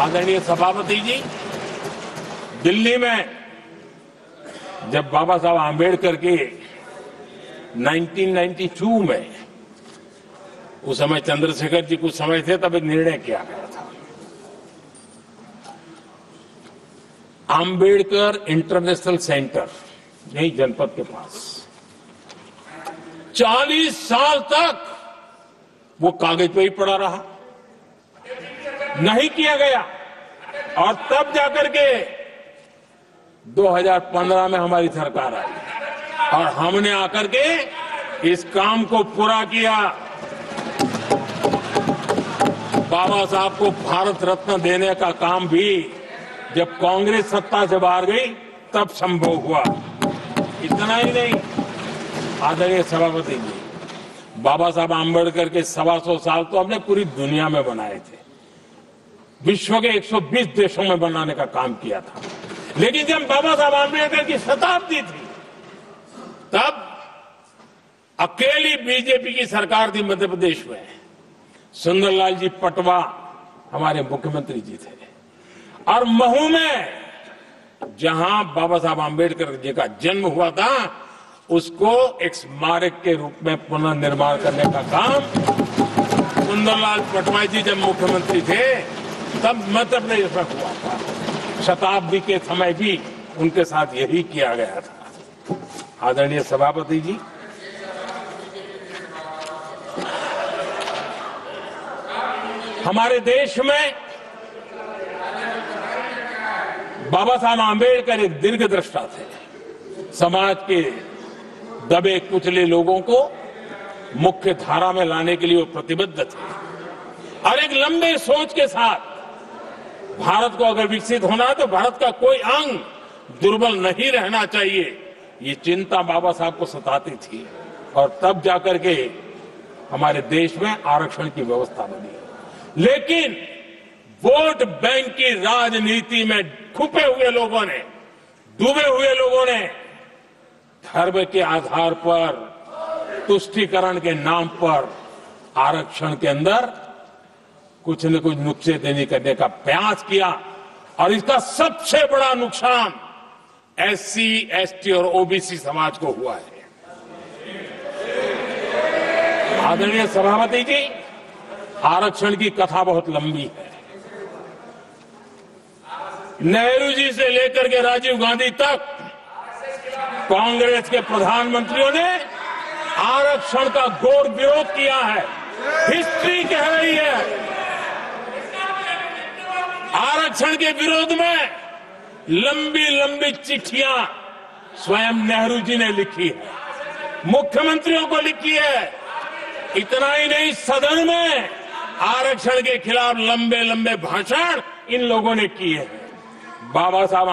आदरणीय सभापति जी, दिल्ली में जब बाबा साहब आम्बेडकर के 1992 में, उस समय चंद्रशेखर जी कुछ समय थे, तब एक निर्णय किया गया था। आम्बेडकर इंटरनेशनल सेंटर यही जनपद के पास 40 साल तक वो कागज पे ही पड़ा रहा, नहीं किया गया। और तब जाकर के 2015 में हमारी सरकार आई और हमने आकर के इस काम को पूरा किया। बाबा साहब को भारत रत्न देने का काम भी जब कांग्रेस सत्ता से बाहर गई तब संभव हुआ। इतना ही नहीं, आदरणीय सभापति जी, बाबा साहब आम्बेडकर के 125 साल तो हमने पूरी दुनिया में बनाए थे, विश्व के 120 देशों में बनाने का काम किया था। लेकिन जब बाबा साहब आम्बेडकर की शताब्दी थी, तब अकेली बीजेपी की सरकार थी मध्य प्रदेश में। सुंदरलाल जी पटवा हमारे मुख्यमंत्री जी थे और महू में जहां बाबा साहब आम्बेडकर जी का जन्म हुआ था, उसको एक स्मारक के रूप में पुनर्निर्माण करने का काम सुंदरलाल पटवा जी जब मुख्यमंत्री थे तब मध्य प्रदेश में हुआ था। शताब्दी के समय भी उनके साथ यही किया गया था। आदरणीय सभापति जी, हमारे देश में बाबा साहब आम्बेडकर एक दीर्घदृष्टा थे। समाज के दबे कुचले लोगों को मुख्य धारा में लाने के लिए वो प्रतिबद्ध थे और एक लंबे सोच के साथ भारत को अगर विकसित होना है तो भारत का कोई अंग दुर्बल नहीं रहना चाहिए, ये चिंता बाबा साहब को सताती थी। और तब जाकर के हमारे देश में आरक्षण की व्यवस्था बनी। लेकिन वोट बैंक की राजनीति में छुपे हुए लोगों ने, डूबे हुए लोगों ने धर्म के आधार पर, तुष्टीकरण के नाम पर आरक्षण के अंदर कुछ न कुछ नुक्सेदनी करने का प्रयास किया और इसका सबसे बड़ा नुकसान एससी, एसटी और ओबीसी समाज को हुआ है। आदरणीय सभापति जी, आरक्षण की कथा बहुत लंबी है। नेहरू जी से लेकर के राजीव गांधी तक कांग्रेस के प्रधानमंत्रियों ने आरक्षण का घोर विरोध किया है। हिस्ट्री कह रही है आरक्षण के विरोध में लंबी लंबी चिट्ठियां स्वयं नेहरू जी ने लिखी है, मुख्यमंत्रियों को लिखी है। इतना ही नहीं, सदन में आरक्षण के खिलाफ लंबे लंबे भाषण इन लोगों ने किए हैं। बाबा साहब